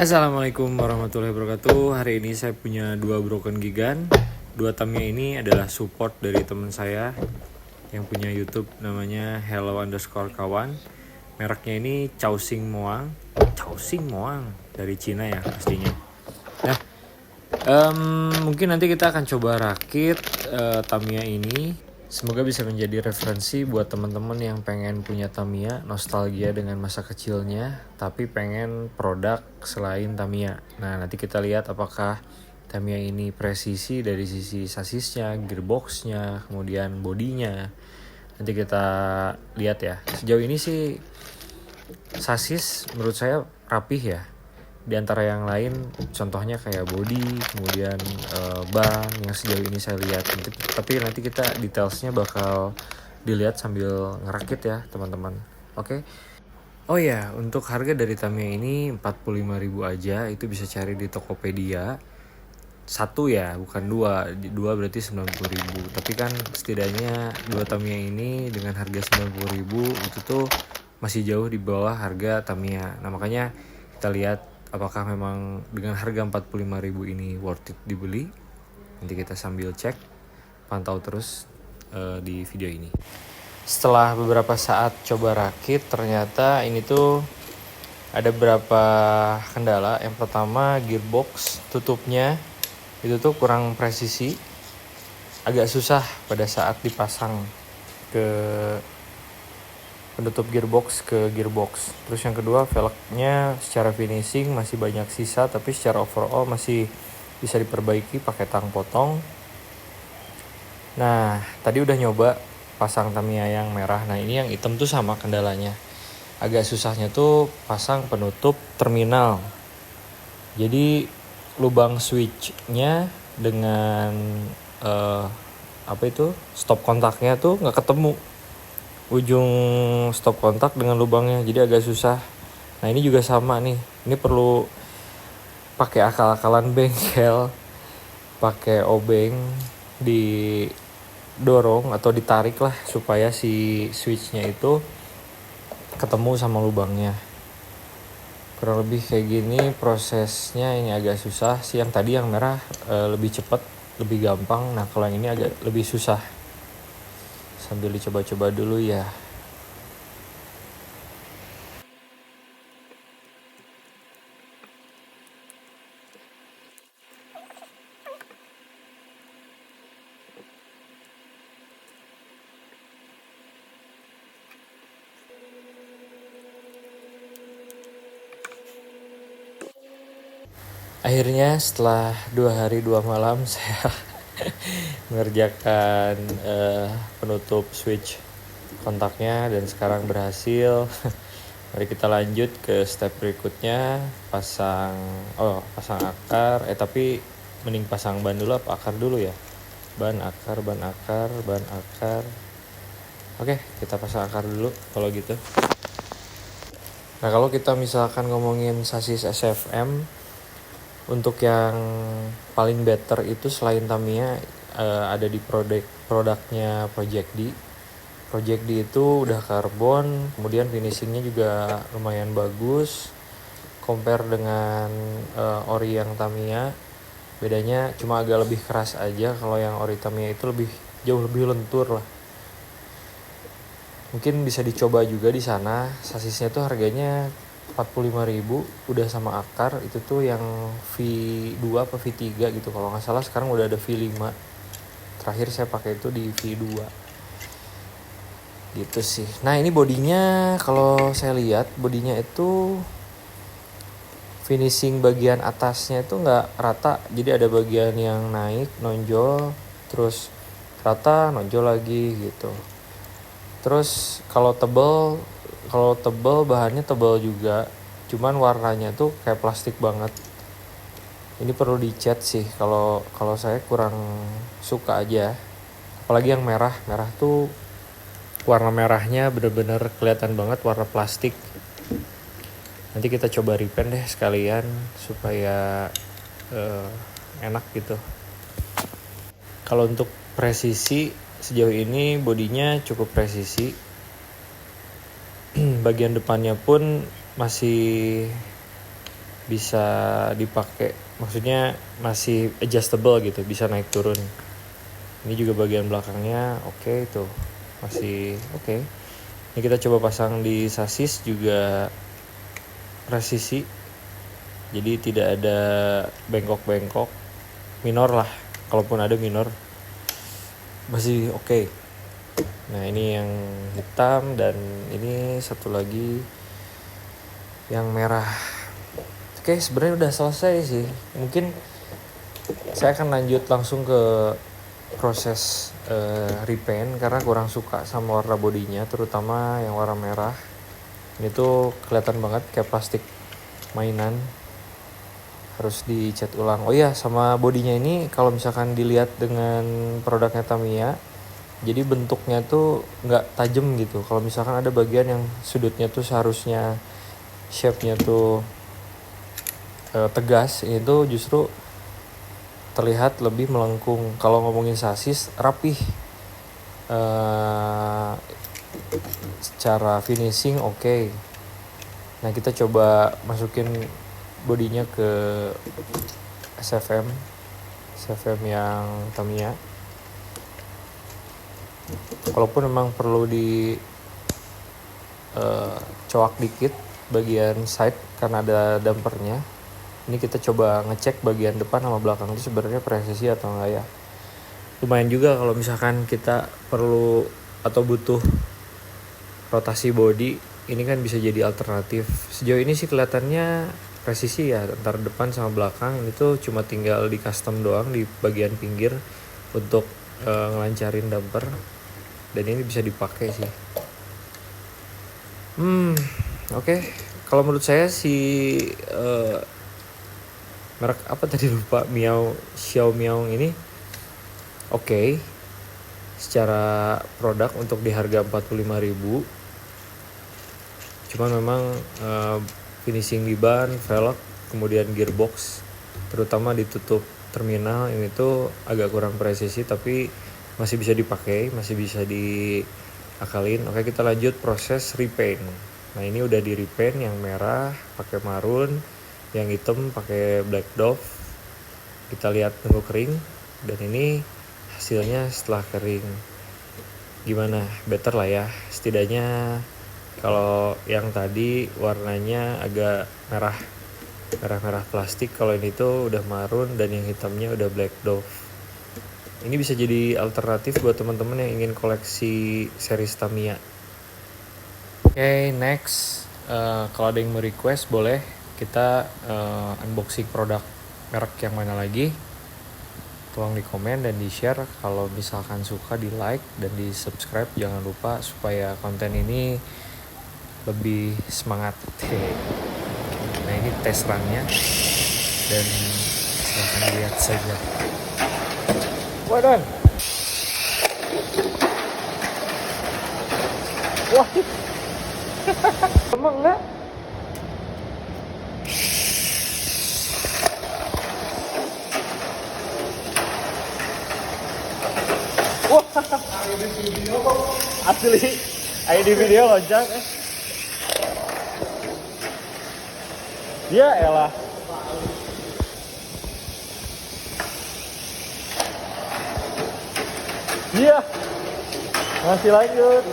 Assalamualaikum warahmatullahi wabarakatuh. Hari ini saya punya dua broken gigan. Dua Tamiya ini adalah support dari teman saya yang punya YouTube namanya hello_kawan. Mereknya ini Caoxing Moang. Caoxing Moang dari Cina ya pastinya. Nah, mungkin nanti kita akan coba rakit Tamiya ini. Semoga bisa menjadi referensi buat teman-teman yang pengen punya Tamiya, nostalgia dengan masa kecilnya, tapi pengen produk selain Tamiya. Nah, nanti kita lihat apakah Tamiya ini presisi dari sisi sasisnya, gearboxnya, kemudian bodinya. Nanti kita lihat ya. Sejauh ini sih sasis menurut saya rapih ya. Di antara yang lain contohnya kayak body, kemudian ban yang sejauh ini saya lihat. Tapi nanti kita detailsnya bakal dilihat sambil ngerakit ya teman-teman. Oke. Oh ya, untuk harga dari Tamiya ini 45.000 aja, itu bisa cari di Tokopedia. Satu ya, bukan dua. Dua berarti 90.000. Tapi kan setidaknya dua Tamiya ini dengan harga 90.000 itu tuh masih jauh di bawah harga Tamiya. Nah, makanya kita lihat apakah memang dengan harga 45.000 ini worth it dibeli. Nanti kita sambil cek, pantau terus di video ini. Setelah beberapa saat coba rakit, ternyata ini tuh ada beberapa kendala. Yang pertama, gearbox tutupnya itu tuh kurang presisi, agak susah pada saat dipasang ke penutup gearbox ke gearbox. Terus yang kedua, velgnya secara finishing masih banyak sisa, tapi secara overall masih bisa diperbaiki pakai tang potong. Nah, tadi udah nyoba pasang Tamiya yang merah. Nah, ini yang hitam tuh sama kendalanya. Agak susahnya tuh pasang penutup terminal. Jadi lubang switch-nya dengan stop kontaknya tuh nggak ketemu ujung stop kontak dengan lubangnya, jadi agak susah. Nah, ini juga sama nih, ini perlu pakai akal-akalan bengkel, pakai obeng didorong atau ditarik lah supaya si switchnya itu ketemu sama lubangnya. Kurang lebih kayak gini prosesnya. Ini agak susah sih. Yang tadi yang merah lebih cepat, lebih gampang. Nah, kalau yang ini agak lebih susah. Sambil dicoba-coba dulu ya. Akhirnya setelah 2 hari 2 malam saya mengerjakan penutup switch kontaknya dan sekarang berhasil. Mari kita lanjut ke step berikutnya, pasang akar. Tapi mending pasang ban dulu apa akar dulu ya? Ban akar. Oke, kita pasang akar dulu kalau gitu. Nah, kalau kita misalkan ngomongin sasis SFM, untuk yang paling better itu selain Tamiya ada di produknya Project D. Project D itu udah karbon, kemudian finishingnya juga lumayan bagus. Compare dengan ori yang Tamiya, bedanya cuma agak lebih keras aja. Kalau yang ori Tamiya itu jauh lebih lentur lah. Mungkin bisa dicoba juga di sana. Sasisnya tuh harganya 45.000 udah sama akar. Itu tuh yang V2 apa V3 gitu kalau nggak salah. Sekarang udah ada V5. Terakhir saya pakai itu di V2 gitu sih. Nah, ini bodinya kalau saya lihat bodinya itu finishing bagian atasnya itu nggak rata. Jadi ada bagian yang naik nonjol, terus rata nonjol lagi gitu. Terus kalau tebel bahannya tebel juga, cuman warnanya tuh kayak plastik banget. Ini perlu dicat sih, kalau saya kurang suka aja. Apalagi yang merah tuh warna merahnya bener-bener kelihatan banget warna plastik. Nanti kita coba repaint deh sekalian supaya enak gitu. Kalau untuk presisi sejauh ini bodinya cukup presisi. Bagian depannya pun masih bisa dipakai, maksudnya masih adjustable gitu, bisa naik turun. Ini juga bagian belakangnya oke, tuh masih oke. Ini kita coba pasang di sasis juga presisi, jadi tidak ada bengkok-bengkok, minor lah, kalaupun ada minor masih oke. Nah ini yang hitam, dan ini satu lagi yang merah. Oke, sebenarnya udah selesai sih. Mungkin saya akan lanjut langsung ke proses repaint, karena kurang suka sama warna bodinya, terutama yang warna merah. Ini tuh kelihatan banget kayak plastik mainan, harus dicat ulang. Oh iya, sama bodinya ini kalau misalkan dilihat dengan produknya Tamiya, jadi bentuknya tuh nggak tajam gitu. Kalau misalkan ada bagian yang sudutnya tuh seharusnya shape-nya tuh tegas, ini tuh justru terlihat lebih melengkung. Kalau ngomongin sasis, rapih. Secara finishing oke. Nah kita coba masukin bodinya ke SFM yang Tamiya. Walaupun memang perlu di coak dikit bagian side karena ada dampernya. Ini kita coba ngecek bagian depan sama belakang itu sebenarnya presisi atau enggak ya. Lumayan juga kalau misalkan kita perlu atau butuh rotasi body, ini kan bisa jadi alternatif. Sejauh ini sih kelihatannya presisi ya antara depan sama belakang. Ini tuh cuma tinggal di custom doang di bagian pinggir untuk ngelancarin damper, dan ini bisa dipakai sih. Oke. Kalau menurut saya si merek apa tadi lupa, Xiaomi ini oke. Secara produk untuk di harga 45.000. Cuman memang finishing di ban, velg, kemudian gearbox, terutama ditutup terminal ini tuh agak kurang presisi, tapi masih bisa dipakai, masih bisa diakalin. Oke, kita lanjut proses repaint. Nah ini udah di repaint, yang merah pakai marun, yang hitam pakai black dove. Kita lihat nunggu kering, dan ini hasilnya setelah kering. Gimana? Better lah ya. Setidaknya kalau yang tadi warnanya agak merah plastik, kalau ini tuh udah marun, dan yang hitamnya udah black dove. Ini bisa jadi alternatif buat teman-teman yang ingin koleksi series Tamiya. Oke, next. Kalau ada yang mau request boleh kita unboxing produk merek yang mana lagi, tolong di komen dan di share. Kalau misalkan suka di like dan di subscribe, jangan lupa supaya konten ini lebih semangat. Nah ini tes runnya, dan silahkan lihat saja. Waduh, wah, emang enggak? Wah, asli, ayo di video loncat. Ya elah. Iya, masih lanjut.